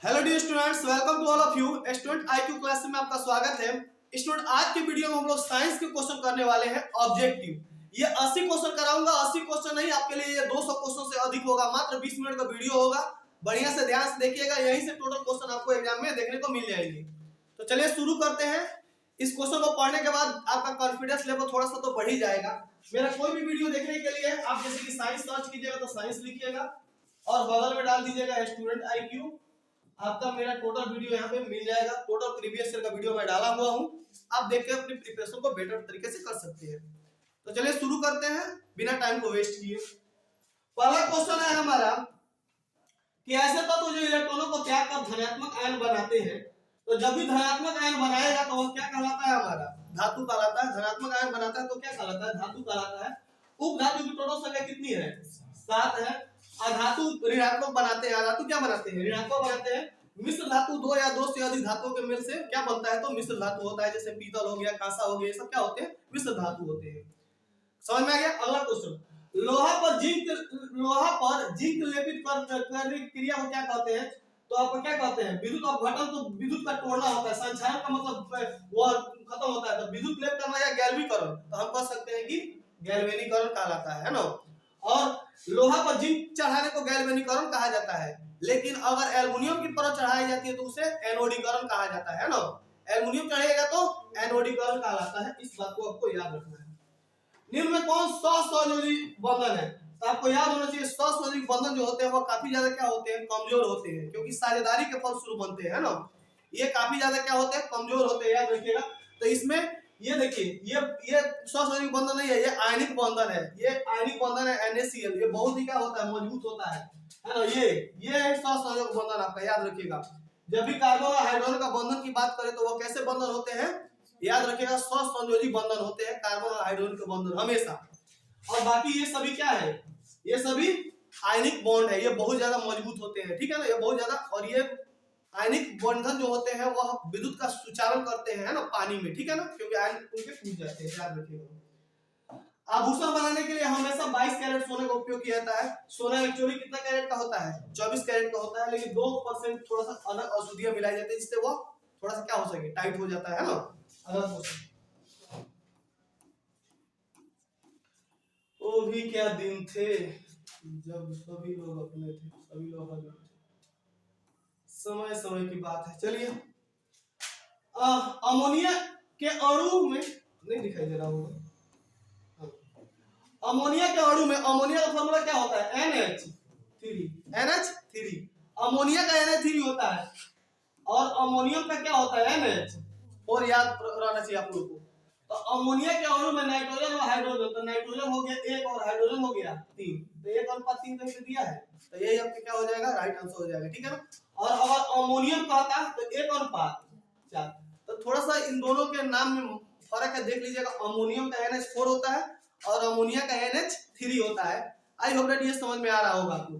Hello dear students, welcome to all of you. Student IQ class में आपका स्वागत है। स्टूडेंट, आज के वीडियो में हम लोग साइंस के क्वेश्चन करने वाले हैं ऑब्जेक्टिव। ये 80 क्वेश्चन कराऊंगा। 80 क्वेश्चन नहीं, आपके लिए ये 200 क्वेश्चन से अधिक होगा। मात्र 20 मिनट का वीडियो होगा। बढ़िया से ध्यान से देखिएगा, यहीं से टोटल क्वेश्चन आपको एग्जाम में देखने को मिल जाएंगे। तो चलिए शुरू करते हैं। इस क्वेश्चन को पढ़ने के बाद आपका कॉन्फिडेंस लेवल थोड़ा सा तो बढ़ ही जाएगा। मेरा कोई भी वीडियो देखने के लिए आप जैसे कि साइंस सर्च कीजिएगा तो साइंस लिखिएगा और बगल में डाल दीजिएगा स्टूडेंट आईक्यू। आपका मेरा टोटल वीडियो यहाँ पे मिल जाएगा। टोटल प्रीवियस ईयर का वीडियो मैं डाला हुआ हूँ। आप देख के अपनी प्रिपरेशन को बेटर तरीके से कर सकते हैं। तो चलिए शुरू करते हैं बिना टाइम को वेस्ट किए। पहला क्वेश्चन है हमारा कि ऐसे तत्व जो इलेक्ट्रॉनों को त्याग कर धनात्मक आयन बनाते हैं, तो जब भी धनात्मक आयन बनाएगा तो वो क्या कहलाता है? हमारा धातु कहलाता है। धनात्मक आयन बनाता है तो क्या कहलाता है? धातु कहलाता है। उपधातु की टोटल संख्या कितनी है? 7 है। अधातु ऋणात्मक बनाते हैं। अधातु क्या बनाते हैं? ऋणात्मक बनाते हैं। मिश्र धातु 2 या 2 से अधिक धातुओं के मेल से क्या बनता है? तो मिश्र धातु होता है। जैसे पीतल हो गया, कांसा हो गया, ये सब क्या होते हैं? मिश्र धातु होते हैं। समझ में आ गया? अगला क्वेश्चन, लोहा पर जिंक लेपित करने की क्रिया को क्या कहते हैं? तो आप क्या कहते हैं? विद्युत अपघटन। तो विद्युत का तोड़ना होता है। संचारण का मतलब वो खत्म होता है। तो विद्युत लेप करना या गैल्वीकरण, तो हम कह सकते हैं कि गैल्वेनीकरण कहलाता है ना। और लोहा पर जिंक चढ़ाने को गैल्वेनीकरण कहा जाता है। लेकिन अगर एल्युमिनियम की परत चढ़ाई जाती है तो उसे एनोडीकरण कहा जाता है ना। एल्युमिनियम चढ़ेगा तो एनोडीकरण कहलाता है। इस बात को आपको याद रखना है। निम्न में कौन सहसंयोजी बंधन है? तो आपको याद होना चाहिए सहसंयोजी बंधन जो होते हैं वो काफी ज्यादा क्या होते हैं? कमजोर होते हैं, क्योंकि साझेदारी के फलस्वरूप बनते हैं ना। ये काफी ज्यादा क्या होते हैं? कमजोर होते हैं, याद रखिएगा। तो इसमें ये देखिए, ये सहसंयोजी बंधन नहीं है, ये आयनिक बंधन है। ये आयनिक बंधन है NaCl। ये बहुत ही क्या होता है? मजबूत होता है ना। ये सहसंयोजक बंधन आपका याद रखिएगा। जब भी कार्बन और हाइड्रोजन का बंधन की बात करें तो वो कैसे बंधन होते हैं? याद रखिएगा, सहसंयोजी बंधन होते हैं कार्बन और हाइड्रोजन के बंधन हमेशा। और बाकी ये सभी क्या है? ये सभी आयनिक बॉन्ड है। ये बहुत ज्यादा मजबूत होते हैं, ठीक है ना। ये बहुत ज्यादा, और ये आयनिक बंधन जो होते हैं वह विद्युत का सुचालन करते हैं ना पानी में, ठीक है ना, क्योंकि आयन उनके टूट जाते हैं। याद रखिएगा। आभूषण बनाने के लिए हमेशा 22 कैरेट सोने का उपयोग किया जाता है। सोना एक्चुअली कितना कैरेट का होता है? 24 कैरेट का होता है, लेकिन 2% थोड़ा सा अलग अशुद्धियां मिलाई जाती है, जिससे वो थोड़ा सा क्या हो सके? टाइट हो जाता है ना। अगला क्वेश्चन, वो भी क्या दिन थे जब सभी लोग अपने थे, सभी लोग अलग थे। समय समय की बात है। चलिए, अमोनिया के अणु में नहीं दिखाई दे रहा होगा। अमोनिया के अणु में अमोनिया का फॉर्मूला क्या होता है? NH3। अमोनिया का NH3 होता है और अमोनियम का क्या होता है? NH। और याद रहना चाहिए आप लोगों को। तो अमोनिया के अणु में नाइट्रोजन और हाइड्रोजन, तो नाइट्रोजन हो गया 1 और हाइड्रोजन हो गया 3। तो 1:3 कहीं पे दिया है, तो यही आपका क्या हो जाएगा? राइट आंसर हो जाएगा, ठीक है ना। और अगर अमोनियम कहता तो 1:4। तो थोड़ा सा इन दोनों के नाम में फर्क है, देख लीजिएगा। अमोनियम का NH4 होता है और अमोनिया का NH3 होता है। आई होप दैट ये समझ में आ रहा होगा आपको।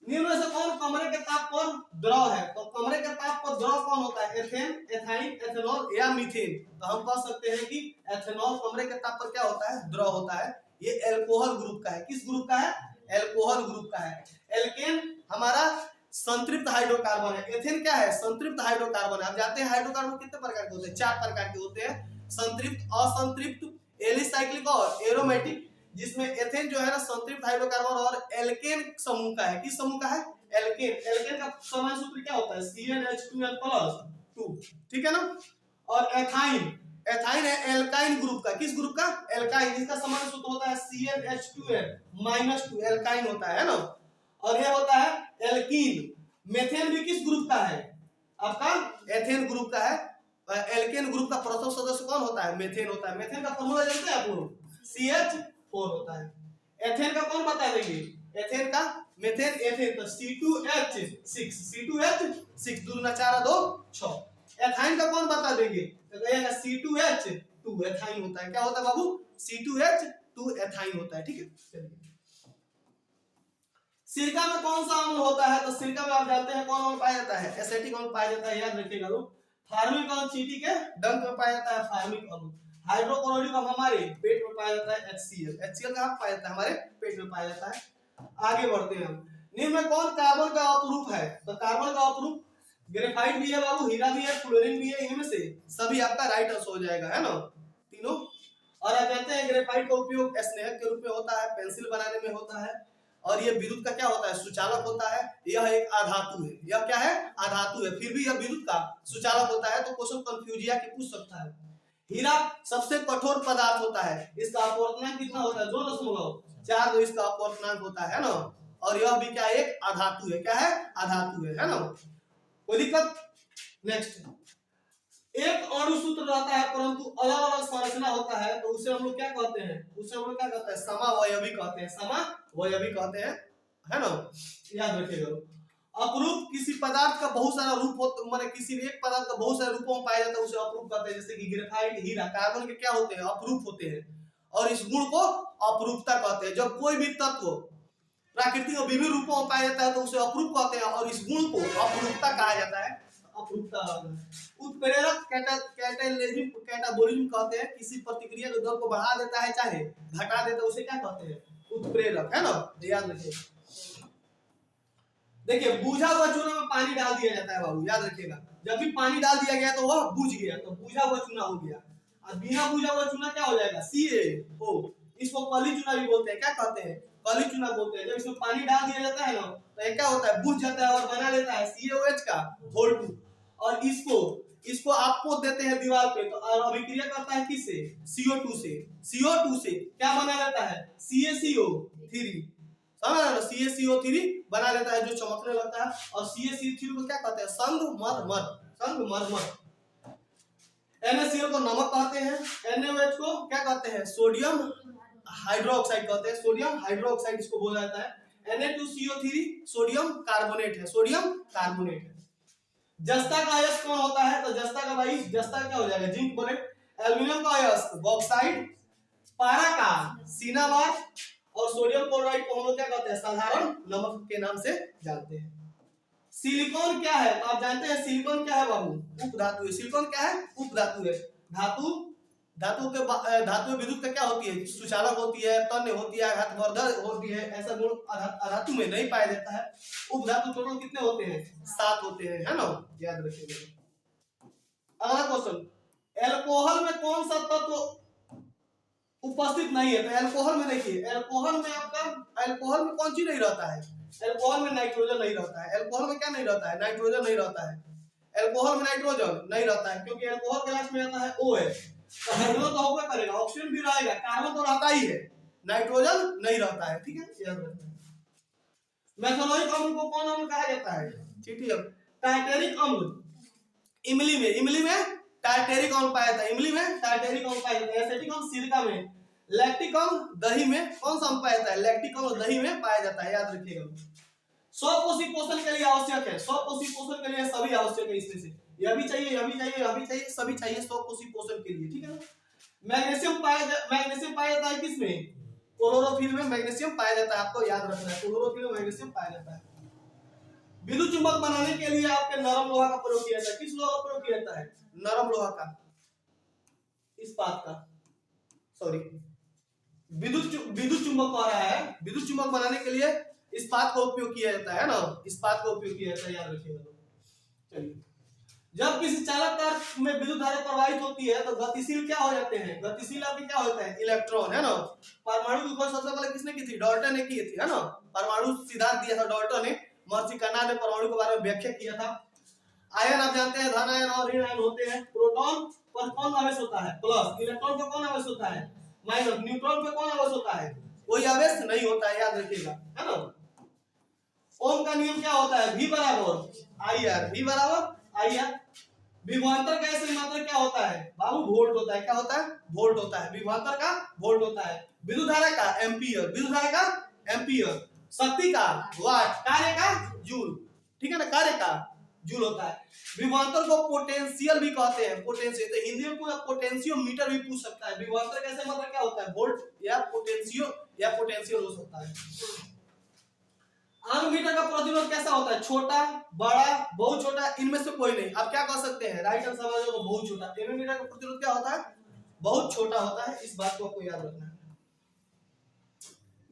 निम्न में से कौन कमरे के ताप पर द्रव है? तो कमरे के ताप पर द्रव कौन होता है? एथेन, एथाइन, एथेनॉल या मीथेन। तो हम कह सकते हैं कि एथेनॉल कमरे के ताप पर क्या होता है? द्रव होता है। ये एल्कोहल ग्रुप का है। किस ग्रुप का है? एल्कोहल ग्रुप का है। एल्केन हमारा संतृप्त हाइड्रोकार्बन है। एथेन क्या है? संतृप्त हाइड्रोकार्बन है। आप जानते हैं हाइड्रोकार्बन कितने प्रकार के होते हैं? 4 प्रकार के होते हैं, संतृप्त, असंतृप्त, एलिसाइक्लिक और एरोमेटिक। जिसमें एथेन जो है ना संतृप्त हाइड्रोकार्बन और एल्केन समूह का है। किस समूह का है? एल्केन। एल्केन का समान सूत्र क्या होता है? CnH2n+2, ठीक है ना। और एथाइन, एथाइन है एल्काइन ग्रुप का। किस ग्रुप का? एल्काइन। इसका समान सूत्र होता है CnH2n-2, एल्काइन होता है ना। और ये होता है एल्कीन। मेथेन भी किस ग्रुप का है? आपका एथेन ग्रुप का है। एल्केन ग्रुप का प्रथम सदस्य कौन होता है? मेथेन होता है। मेथेन का फॉर्मूला जानते हैं आप लोग? CH4 होता है। एथेन का कौन बता देंगे? एथेन का मेथेन, एथेन तो C2H6, C2H6 2 × 4 = 2 6। एथाइन का कौन बता देंगे? तो कहिएगा C2H2, एथाइन होता है। क्या होता है बाबू? C2H2 एथाइन होता है, ठीक है। चलिए, सिरका में कौन सा अम्ल होता है? तो सिरका में आप जानते हैं कौन अम्ल पाया जाता है? एसिटिक अम्ल पाया जाता है। याद रखिएगा लोग। फार्मिक अम्ल चींटी के डंक में पाया जाता है, फार्मिक अम्ल। हाइड्रोक्लोरिक अम्ल हमारे पेट में पाया जाता है, HCl कहाँ पाया जाता है? हमारे पेट में पाया जाता है। आगे बढ़ते हैं हम। निम्न में कौन कार्बन का अपरूप है? तो अप्रूफ, ग्रेफाइट भी है बाबू, हीरा भी है, फ्लोरीन भी है, इनमें से सभी आपका राइट आंसर हो जाएगा, है ना तीनों। और आप जानते हैं ग्रेफाइट का उपयोग स्नेहक के रूप में होता है, पेंसिल बनाने में होता है, और ये विद्युत का क्या होता है, सुचालक होता है। यह एक अधातु है, यह क्या है, अधातु है, फिर भी यह विद्युत का सुचालक होता है, तो क्वेश्चन कंफ्यूजिया के पूछ सकता है। हीरा सबसे कठोर पदार्थ होता है, इसका अपवर्तनांक कितना होता है, 2.4, तो इसका अपवर्तनांक होता है ना। और यह भी क्या, एक अधातु है, क्या है, अधातु है ना। कोई दिक्कत? नेक्स्ट, एक अणु सूत्र रहता है परंतु अलग अलग संरचना होता है, तो उसे हम लोग क्या कहते हैं, उसे हम लोग क्या कहते हैं, समावयवी कहते हैं, समावयवी कहते हैं, है ना, याद रखिएगा। अपरूप किसी पदार्थ का बहुत सारा रूप हो, माने किसी एक पदार्थ का बहुत सारे रूपों में पाया जाता है, उसे अपरूप कहते हैं। जैसे कि ग्रेफाइट, हीरा, कार्बन के क्या होते हैं, अपरूप होते हैं, और इस गुण को अपरूपता कहते हैं। जब कोई भी तत्व प्रकृति में विभिन्न रूपों में पाया जाता है तो उसे अपरूप कहते हैं, और इस गुण को अपरूपता कहा जाता है, अपरूपता। उत्प्रेरक कैटालिसिस, कैटाबोलिज्म कहते हैं, किसी प्रतिक्रिया के दर को बढ़ा देता है चाहे घटा देता है, उसे क्या कहते हैं, उत्प्रेरक, है ना, याद रखिए। देखिए बूझा हुआ चूना में पानी डाल दिया जाता है बाबू, याद रखिएगा, जब भी पानी डाल दिया गया तो वह बूझ गया, तो बूझा हुआ चूना हो गया। और बिना बूझा हुआ चूना क्या हो जाएगा, CaO, इसको कली चूना भी बोलते हैं, क्या कहते हैं, कली चूना बोलते हैं। जब इसमें पानी डाल दिया जाता है ना तो ये क्या होता है, बूझ जाता है और बना लेता है CaOH का Whole2, और इसको आप पोत देते हैं दीवार पे, तो अभिक्रिया करता है किससे, CO2 से, CO2 से क्या बना लेता है, CaCO3, CaCO3 बना लेता है, जो चमकने लगता है। और CaCO3 को क्या कहते हैं, संगमरमर। NaCl को नमक कहते हैं, NaOH को क्या कहते हैं, सोडियम हाइड्रोक्साइड कहते हैं, सोडियम हाइड्रोक्साइड इसको बोला जाता है। Na2CO3 सोडियम कार्बोनेट है, सोडियम कार्बोनेट है। जस्ता का अयस्क कौन होता है, तो जस्ता का भाई, जस्ता क्या हो जाएगा, जिंक बोरेट। एल्युमिनियम का अयस्क बॉक्साइड, पारा का सिनाबार, और सोडियम क्लोराइड को हम लोग क्या कहते हैं, साधारण नमक के नाम से जानते हैं। सिलिकॉन क्या है, तो आप जानते हैं सिलिकॉन क्या है बाबू, उपधातु है। सिलिकॉन क्या है, उपधातु है। धातु विद्युत का क्या होती है, सुचालक होती है, तन्य होती है, आघातवर्धक होती है, ऐसा गुण अधातु में नहीं पाया जाता है। उपधातु टोटल कितने होते हैं, 7 होते हैं, है ना, याद रखिएगा। अगला क्वेश्चन, एल्कोहल में कौन सा तत्व उपस्थित नहीं है, तो एल्कोहल में देखिए, एल्कोहल में कौन चीज नहीं रहता है, एल्कोहल में नाइट्रोजन नहीं रहता है। एल्कोहल में क्या नहीं रहता है, नाइट्रोजन नहीं रहता है। एल्कोहल में नाइट्रोजन नहीं रहता है, क्योंकि एल्कोहल के लास्ट में आता है OH, तो हाइड्रोजन तो होगा करेगा, ऑक्सीजन भी रहेगा, कार्बन तो रहता ही है, नाइट्रोजन नहीं रहता है, ठीक है, याद रखना। मेथनोइक अम्ल को कौन अम्ल कहा जाता है, TTM। टार्टेरिक अम्ल, इमली में टार्टेरिक अम्ल पाया जाता है, इमली में टार्टेरिक अम्ल पाया जाता है। एसिटिक अम्ल सिरका में, लैक्टिक अम्ल दही में, कौन सा अम्ल पाया जाता है, लैक्टिक अम्ल दही में पाया जाता है, याद रखिएगा। 100 कोशिक पोषण के लिए आवश्यक है, 100 कोशिक पोषण के लिए सभी आवश्यक है, इसमें से यह भी चाहिए, यह भी चाहिए, यह भी चाहिए, सभी चाहिए 100 कोशिक पोषण के लिए, ठीक है ना। मैग्नीशियम पाया जाता है किसमें, क्लोरोफिल में मैग्नीशियम पाया जाता है, आपको याद रखना है, क्लोरोफिल में मैग्नीशियम पाया जाता है। विद्युत चुंबक बनाने के लिए आपके नरम लोहा का प्रयोग किया जाता है, किस लोहा का प्रयोग किया जाता है, नरम लोहा का, इस्पात का, सॉरी विद्युत चुंबक आ रहा है, विद्युत चुंबक बनाने के लिए इस्पात का उपयोग किया जाता है ना, इस्पात का उपयोग किया जाता है, याद रखिएगा। चलिए, जब किसी चालक तार में विद्युत धारा प्रवाहित होती है तो गतिशील क्या हो जाते हैं, गतिशील आपके क्या होता है, इलेक्ट्रॉन, है ना। परमाणु की खोज सबसे पहले किसने की थी, डाल्टन ने की थी, है ना। परमाणु सिद्धांत दिया था डाल्टन ने, महर्षि कर्नाड ने परमाणु के बारे में व्याख्या किया था। आयन आप जानते हैं, धन आयन और ऋण आयन होते हैं। प्रोटॉन पर कौन आवेश होता है, प्लस। इलेक्ट्रॉन पर कौन आवेश होता है, माइनस। न्यूट्रॉन पर कौन आवेश होता है, कोई आवेश नहीं होता है, याद रखिएगा, है ना। ओम का नियम क्या होता है, V बराबर IR, V बराबर IR। विभवांतर का ऐसे मात्रा क्या होता है बाबू, वोल्ट होता है, क्या होता है, वोल्ट होता है। विभवांतर का वोल्ट होता है। विद्युत धारा का एम्पियर, विद्युत धारा का एम्पियर। शक्ति का वाट, कार्य का जूल, ठीक है ना, कार्य का जूल होता है। विभवांतर को पोटेंशियल भी कहते हैं, पोटेंशियल, तो हिंदी में पूरा पोटेंशियोमीटर भी पूछ सकता है। विभवांतर का ऐसे मतलब क्या होता है, वोल्ट या पोटेंशियल हो सकता है। एमीमीटर का प्रतिरोध कैसा होता है, छोटा, बड़ा, बहुत छोटा, इनमें से कोई नहीं। आप क्या कह सकते हैं, राइट आंसर समझ लो, बहुत छोटा। एमीमीटर का प्रतिरोध क्या होता है, बहुत छोटा होता है, इस बात को आपको याद रखना है।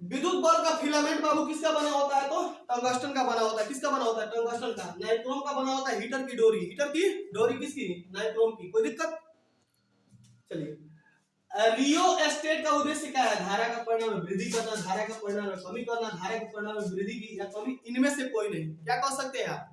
विद्युत बल्ब का फिलामेंट बाबू किसका बना होता है? तो टंगस्टन का बना होता है। किसका बना होता है? टंगस्टन का। नाइक्रोम का बना होता है हीटर की डोरी। हीटर की डोरी किसकी? नाइक्रोम की। कोई दिक्कत? चलिए, रियोस्टेट का उद्देश्य क्या है? धारा का परिमाण में वृद्धि करना, धारा का परिमाण में कमी करना, धारा के परिमाण में वृद्धि की या कमी, इनमें से कोई नहीं। क्या कह सकते हैं आप?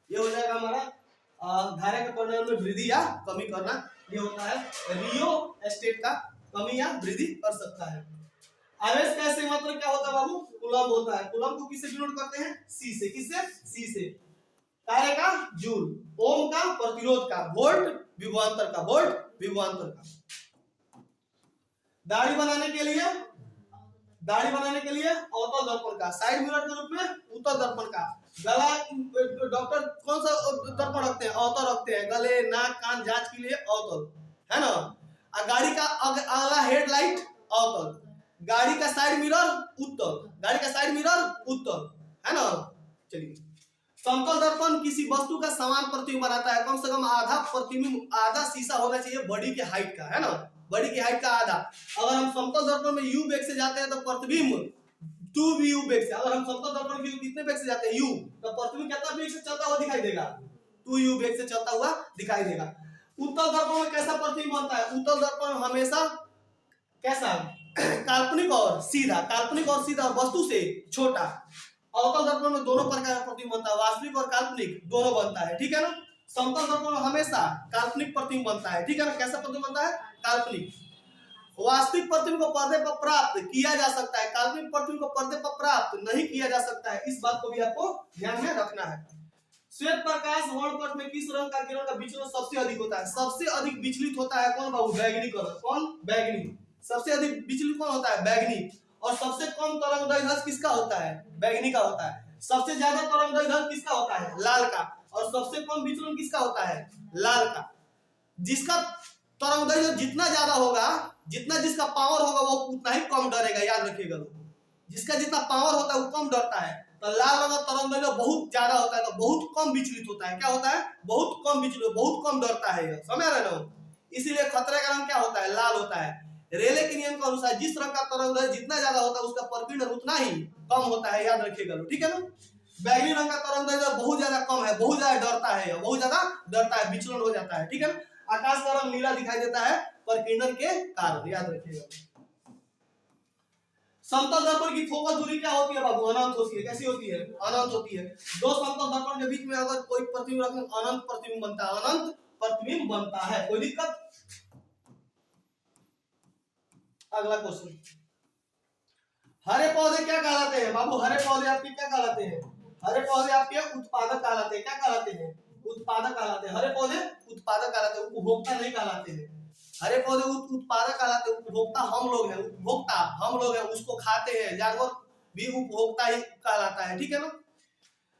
ये हो जाएगा हमारा धारा के परिमाण में वृद्धि या कमी करना। ये होता है रियोस्टेट का, कमी या वृद्धि कर सकता है। आवेश का ऐसे मतलब क्या होता है बाबू? कूलम होता है। कूलम को किससे डिनोट करते हैं? सी से। किससे? सी से। कार्य का जूल, ओम का प्रतिरोध का, वोल्ट विभवांतर का, वोल्ट विभवांतर का। दाढ़ी बनाने के लिए अवतल दर्पण का, साइड मिरर के रूप में उत्तल दर्पण का। गला, डॉक्टर कौन सा दर्पण रखते हैं? अवतल रखते हैं। गले, नाक, कान जांच के लिए अवतल, है ना। गाड़ी का अगला हेडलाइट अवतल, गाड़ी का साइड मिरर उत्तल, गाड़ी का साइड मिरर उत्तल, है ना। चलिए, समतल दर्पण किसी वस्तु का समान प्रतिबिंब बनाता है। कम से कम आधा प्रतिबिंब, आधा शीशा होना चाहिए बॉडी के हाइट का, है ना। बॉडी की हाइट का आधा। अगर हम समतल दर्पण में यू वेग से जाते हैं तो प्रतिबिंब 2u वेग से। अगर हम समतल दर्पण में कितने वेग से जाते हैं? u, तो प्रतिबिंब कितना वेग से चलता हुआ दिखाई देगा? 2u वेग से चलता हुआ दिखाई देगा। उत्तल दर्पण में कैसा प्रतिबिंब बनता है? उत्तल दर्पण हमेशा कैसा? काल्पनिक और सीधा, काल्पनिक और सीधा, वस्तु से छोटा। अवतल दर्पण में दोनों प्रकार का प्रतिबिंब बनता है, वास्तविक और काल्पनिक दोनों बनता है, ठीक है ना। समतल दर्पण में हमेशा काल्पनिक प्रतिबिंब बनता है, ठीक है ना। कैसा प्रतिबिंब बनता है? काल्पनिक। वास्तविक प्रतिबिंब को पर्दे पर प्राप्त किया जा सकता है, काल्पनिक प्रतिबिंब को पर्दे पर प्राप्त नहीं किया जा सकता है। इस बात को भी आपको ध्यान में रखना है। श्वेत प्रकाश वर्णपट में किस रंग का किरण का विचलन सबसे अधिक होता है? सबसे अधिक विचलित होता है कौन बाबू? बैगनी कलर। कौन? बैगनी। सबसे अधिक विचलित कौन होता है? बैगनी। और सबसे कम तरंगदैर्घ्य किसका होता है? बैगनी का होता है। सबसे ज्यादा तरंगदैर्घ्य किसका होता है? लाल का। और सबसे कम विचलन किसका होता है? लाल का। जिसका तरंगदैर्घ्य जितना ज्यादा होगा, जितना जिसका पावर होगा वो उतना ही कम डरेगा, याद रखिएगा लोग। जिसका जितना पावर होता है वो कम डरता है। तो लाल रंग का तरंगदैर्घ्य बहुत ज्यादा होता है तो बहुत कम विचलित होता है। क्या होता है? बहुत कम विचलित, बहुत कम डरता है, समझ रहे हो। इसीलिए खतरे का रंग क्या होता है? लाल होता है। रेले के नियम के अनुसार जिस रंग का तरंगदैर्घ्य जितना ज्यादा होता है उसका प्रकीर्णन उतना ही कम होता है, याद रखिएगा लोग, ठीक है ना। बैगनी रंग का तरंगदैर्घ्य बहुत ज्यादा कम है, बहुत ज्यादा डरता है, बहुत ज्यादा डरता है, विचलन हो जाता है, ठीक है ना। आकाश का रंग नीला दिखाई देता है प्रकीर्णन के कारण, याद रखिएगा। समतल दर्पण की फोकल दूरी क्या होती है बाबू? अनंत होती है। कैसी होती है? अनंत होती है। दो समतल दर्पण के बीच में अगर कोई प्रतिबिंब रखें, अनंत प्रतिबिंब बनता है, अनंत प्रतिबिंब बनता है। कोई दिक्कत? अगला क्वेश्चन, हरे पौधे क्या कहलाते हैं बाबू? हरे पौधे आपके क्या कहलाते हैं? हरे पौधे आपके उत्पादक कहलाते हैं। क्या कहलाते हैं? उत्पादक कहलाते हैं। हरे पौधे उत्पादक कहलाते हैं, उपभोक्ता नहीं कहलाते हैं। हरे पौधे उत्पादक कहलाते हैं, उपभोक्ता हम लोग हैं। उपभोक्ता हम लोग हैं, उसको खाते हैं। जानवर भी उपभोक्ता ही कहलाता है, ठीक है ना।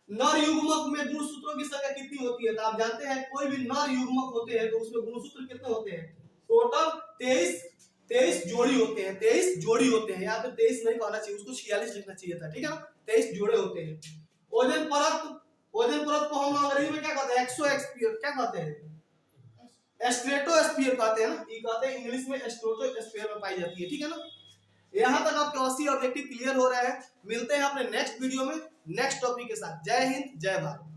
नर युग्मक में गुणसूत्रों की संख्या कितनी होती है? तो आप जानते हैं कोई भी नर युग्मक होते हैं तो उसमें गुणसूत्र कितने होते हैं? टोटल 23 जोड़ी होते हैं। 23 जोड़ी होते हैं। यहाँ पे 23 नहीं कहना चाहिए, उसको 46 लिखना चाहिए था, ठीक है ना। 23 जोड़े होते हैं। ओजोन परत को हम अंग्रेजी में क्या कहते हैं? एक्सोस्फीयर। क्या कहते हैं? स्ट्रेटोस्फीयर कहते हैं ना, ये कहते हैं इंग्लिश में स्ट्रेटोस्फीयर में पाई जाती है, ठीक है ना। यहाँ तक आपके 80 ऑब्जेक्टिव क्लियर हो रहे हैं। मिलते हैं अपने नेक्स्ट वीडियो में नेक्स्ट टॉपिक के साथ। जय हिंद, जय भारत।